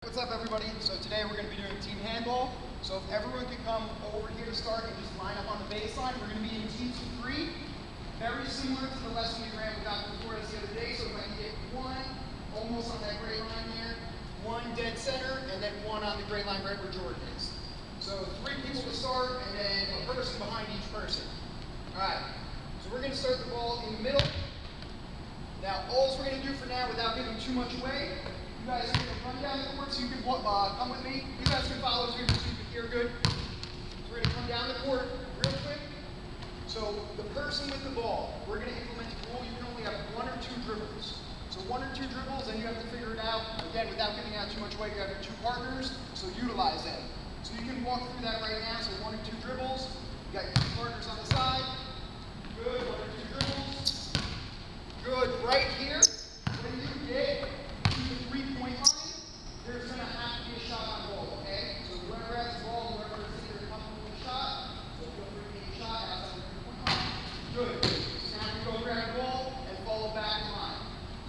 What's up, everybody? So today we're going to be doing team handball. So if everyone could come over here to start and just line up on the baseline, we're going to be in teams of three. Very similar to the lesson we ran without before us the other day. So if I can get one almost on that gray line there, one dead center, and then one on the gray line right where Jordan is. So 3 people to start, and then a person behind each person. All right. So we're going to start the ball in the middle. Now, all we're going to do for now, without giving too much away, you guys are going to run down the court so you can come with me. You guys can follow so you can hear good. So we're going to come down the court real quick. So the person with the ball, we're going to implement the rule. You can only have 1 or 2 dribbles. So 1 or 2 dribbles, and you have to figure it out. Again, without giving out too much weight, you have your 2 partners, so utilize them. So you can walk through that right now. So 1 or 2 dribbles. You got your 2 partners on the side. Good. 1 or 2 dribbles. Good. Right here, when you get to the 3-point line, there's going to have to be a shot on goal, okay? So whoever has the ball, whoever is either comfortable with the shot, so feel free to make a shot outside the 3-point line. Good. So now you go grab the ball and follow back in line.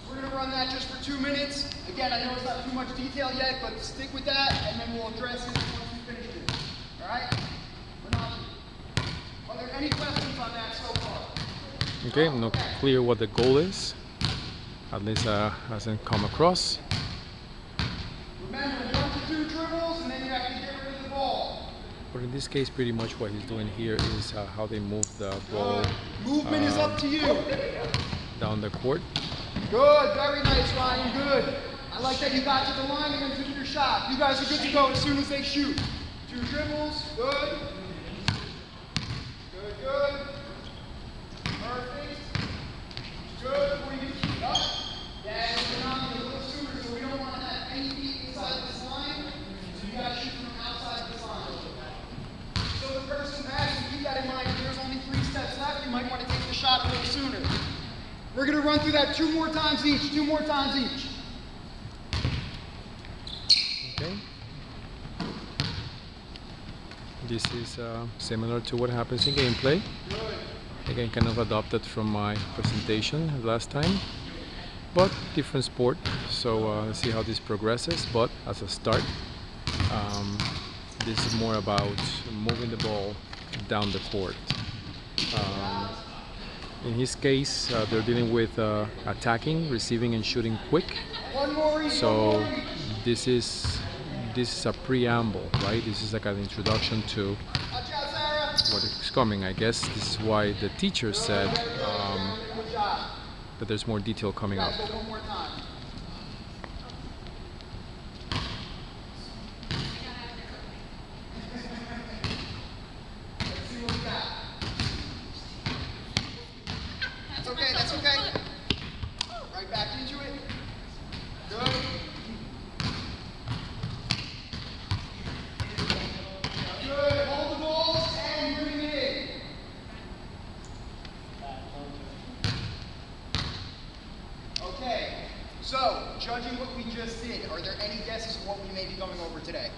So we're going to run that just for 2 minutes. Again, I know it's not too much detail yet, but stick with that, and then we'll address it once we finish it. All right? Are there any questions on that so far? Okay, I'm not clear what the goal is. At least hasn't come across. Remember, 1 to 2 dribbles, and then you have to get rid of the ball. But in this case, pretty much what he's doing here is how they move the ball Movement is up to you. down the court. Good, very nice, Ryan, good. I like that you got to the line and then took your shot. You guys are good to go as soon as they shoot. 2 dribbles, good. Good, good. Perfect. Good. Before you get teed up. Yeah, we're not a little sooner, so we don't want to have any feet inside this line. So you got to shoot from outside this line. So the person passing, keep that in mind. If there's only 3 steps left, you might want to take the shot a little sooner. We're going to run through that 2 more times each. 2 more times each. Okay. This is similar to what happens in gameplay. Again, kind of adopted from my presentation last time, but different sport. So let's see how this progresses. But as a start, this is more about moving the ball down the court. In his case, they're dealing with attacking, receiving, and shooting quick. So this is a preamble, right? This is like an introduction to what is coming. I guess this is why the teacher said that there's more detail coming up. That's okay, that's okay. Right back into it. Good. Good. Hold the balls and bring it in. Okay. So, judging what we just did, are there any guesses of what we may be going over today?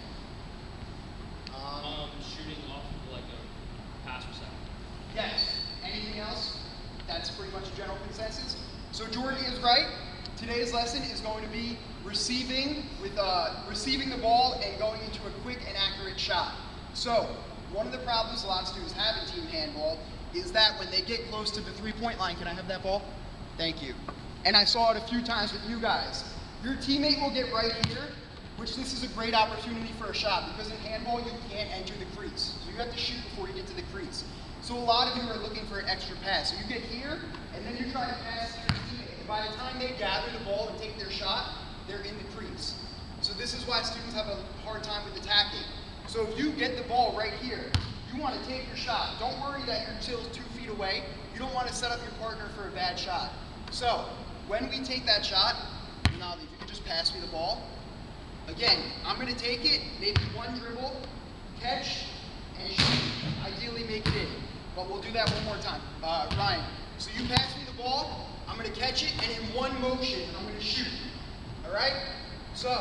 Shooting off of like a pass reception. Yes. Anything else? That's pretty much a general consensus. So Jordan is right. Today's lesson is going to be receiving the ball and going into a quick and accurate shot. So one of the problems a lot of students have in team handball is that when they get close to the 3-point line, can I have that ball? Thank you. And I saw it a few times with you guys. Your teammate will get right here, which this is a great opportunity for a shot because in handball you can't enter the crease. So you have to shoot before you get to the crease. So a lot of you are looking for an extra pass. So you get here, and then you try to pass to your teammate. And by the time they gather the ball and take their shot, they're in the crease. So this is why students have a hard time with attacking. So if you get the ball right here, you want to take your shot. Don't worry that you're still 2 feet away. You don't want to set up your partner for a bad shot. So when we take that shot, Ronaldo, if you could just pass me the ball. Again, I'm going to take it, maybe 1 dribble, catch, and shoot. Ideally make it in. But we'll do that one more time. Ryan, so you pass me the ball, I'm going to catch it, and in 1 motion, I'm going to shoot. All right? So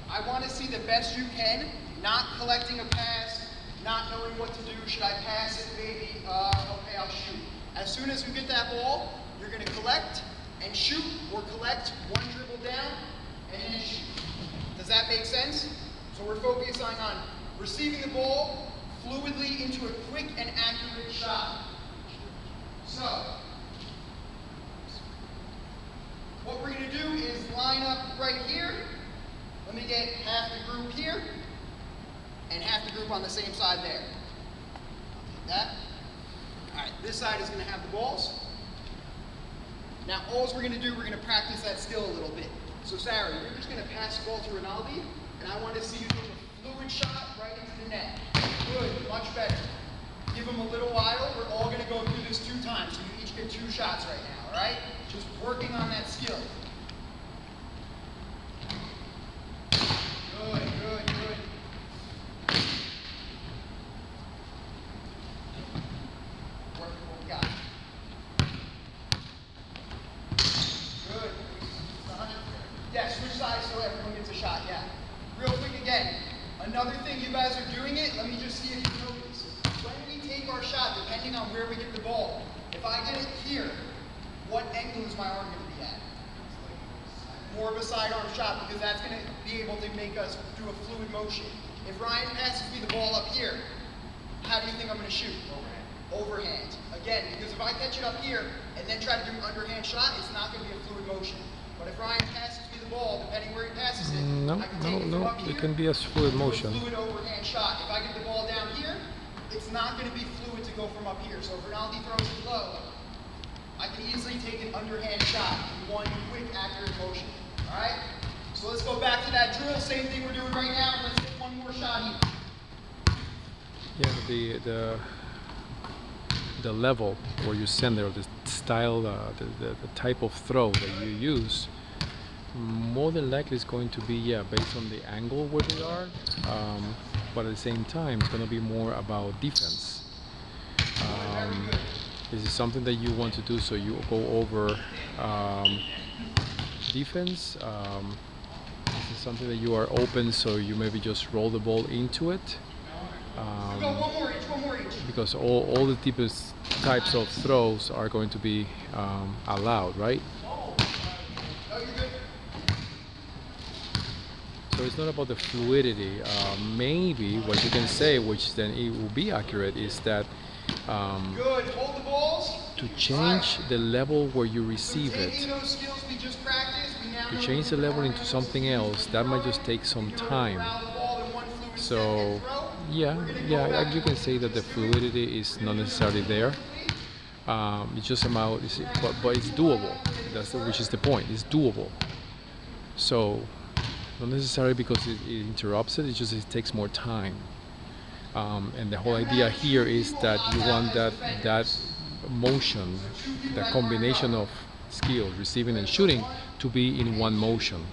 I want to see the best you can, not collecting a pass, not knowing what to do. Should I pass it? Maybe, okay, I'll shoot. As soon as you get that ball, you're going to collect and shoot, or collect 1 dribble down, and then shoot. Does that make sense? So we're focusing on receiving the ball fluidly into a quick and accurate shot. So, what we're going to do is line up right here. Let me get half the group here and half the group on the same side there. I'll take that. All right, this side is going to have the balls. Now, all we're going to do, we're going to practice that skill a little bit. So, Sarah, you're just going to pass the ball to Rinaldi, and I want to see you take a fluid shot right into the net. Good, much better. Give them a little while. We're all going to go through this 2 times, so you each get 2 shots right now, all right? Just working on that skill. Good, good, good. Work what we got. Good. Yeah, switch sides so everyone gets a shot, yeah. Real quick again, another thing you guys are doing it, let me just see if you notice. When we take our shot, depending on where we get the ball, if I get it here, what angle is my arm going to be at? More of a sidearm shot because that's going to be able to make us do a fluid motion. If Ryan passes me the ball up here, how do you think I'm going to shoot? Overhand. Again, because if I catch it up here and then try to do an underhand shot, it's not going to be a fluid motion. But if Ryan passes me the ball, depending where he passes it, I can take it from up here. It can be a fluid motion. A fluid overhand shot. If I get the ball down here, it's not going to be fluid to go from up here. So if Rinaldi throws it low, I can easily take an underhand shot in one quick, accurate motion. All right? So let's go back to that drill. Same thing we're doing right now. Let's get one more shot here. Yeah, the level where you send there, the style, the type of throw that you use, more than likely is going to be based on the angle where they are, but at the same time it's going to be more about defense. This is something that you want to do, so you go over defense. This is something that you are open, so you maybe just roll the ball into it. One more each. Because all the deepest types of throws are going to be allowed, right? So it's not about the fluidity. Maybe what you can say, which then it will be accurate, is that Good. Hold the balls. to change the level where you receive it, to change the level into something else, that might just take some time. So yeah, you can say that the fluidity is not necessarily there. It's just about, but it's doable. Which is the point. It's doable. So not necessarily because it interrupts it. It's just it takes more time. And the whole idea here is that you want that motion, the combination of skills, receiving and shooting, to be in one motion,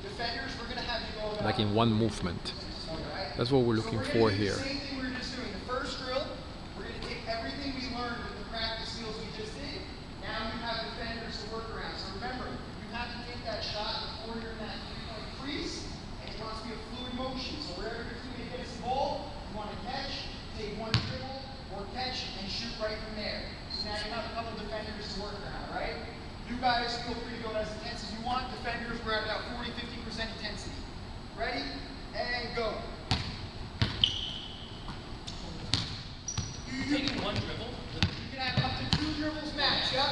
like in one movement. That's what we're looking for here. Same thing we were just doing. The first drill, we're going to take everything we learned with the practice skills we just did. Now you have defenders to work around. So remember, you have to take that shot before you're in that 3-point crease, and it wants to be a fluid motion. So wherever your teammate gets the ball, you want to catch, take one dribble, or catch, and shoot right from there. So now you have a couple defenders to work around, right? You guys feel free to go as intense as you want. Defenders, we're at about 40-50% intensity. Ready? And go. Taking one dribble. You can have up to 2 dribbles max, yep.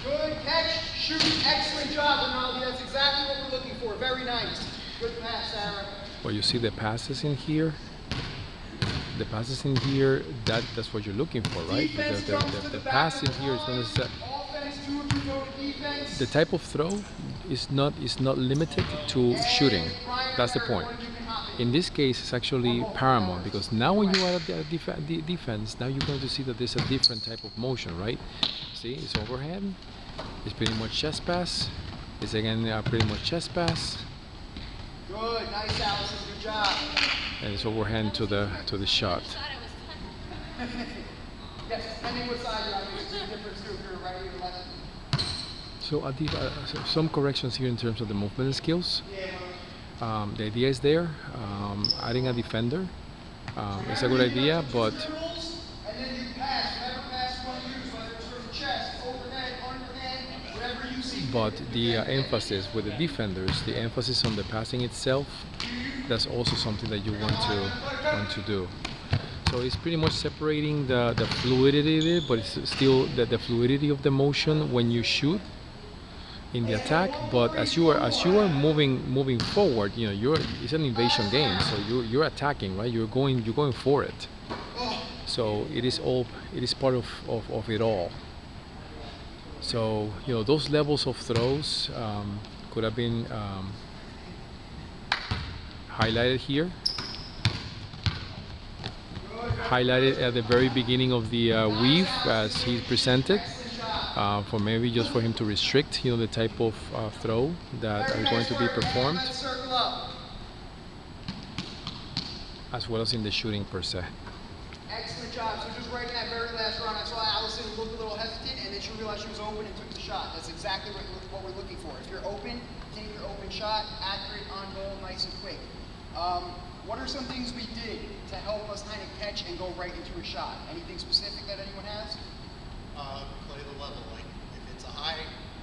Good catch, shoot, excellent job, Rinaldi. That's exactly what we're looking for. Very nice. Good pass, Sarah. Well, you see the passes in here. The passes in here, that's what you're looking for, right? The pass in here is not necessarily. The type of throw is not limited to shooting. That's the point. In this case, it's actually paramount, because now when you are at the defense, now you're going to see that there's a different type of motion, right? See, it's overhead. It's pretty much chest pass. It's again pretty much chest pass. Good, nice, Allison. Good job. And it's overhand to the shot. Yes, depending what side you're on, there's a difference too if you're right or left. So some corrections here in terms of the movement skills. The idea is there. Adding a defender is a good idea, but And then you pass, whatever pass you want to use, whether it's from the chest, overhead, underhand, whatever you see. But the emphasis with the defenders, the emphasis on the passing itself, that's also something that you want to do. So it's pretty much separating the fluidity of it, but it's still the fluidity of the motion when you shoot in the attack. But as you are moving forward, it's an invasion game. So you're attacking, right? You're going for it. So it is part of it all. So those levels of throws could have been highlighted here. Highlighted at the very beginning of the weave as he presented, for maybe just for him to restrict, the type of throw that are going to be performed, as well as in the shooting per se. Excellent job. So just right in that very last round, I saw Allison look a little hesitant, and then she realized she was open and took the shot. That's exactly what we're looking for. If you're open, take your open shot, accurate, on goal, nice and quick. What are some things we did to help us kind of catch and go right into a shot? Anything specific that anyone has? Play the level. Like if it's a high,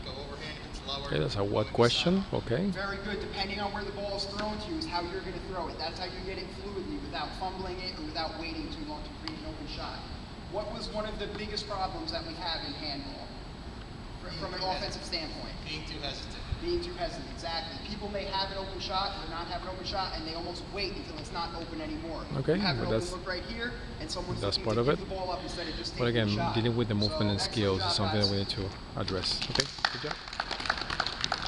go overhand. If it's lower. Okay, that's a what question? Okay. Very good. Depending on where the ball is thrown to you is how you're going to throw it. That's how you get it fluidly without fumbling it or without waiting too long to create an open shot. What was one of the biggest problems that we have in handball from an offensive standpoint? Being too hesitant. Being too hesitant, exactly. People may have an open shot or not have an open shot, and they almost wait until it's not open anymore. Okay, you have an but open look right here, and someone's that's looking part to of give it. the ball up instead of just But taking again, the shot. dealing with the movement and So, skills excellent is something job, that we guys. need to address. Okay, good job.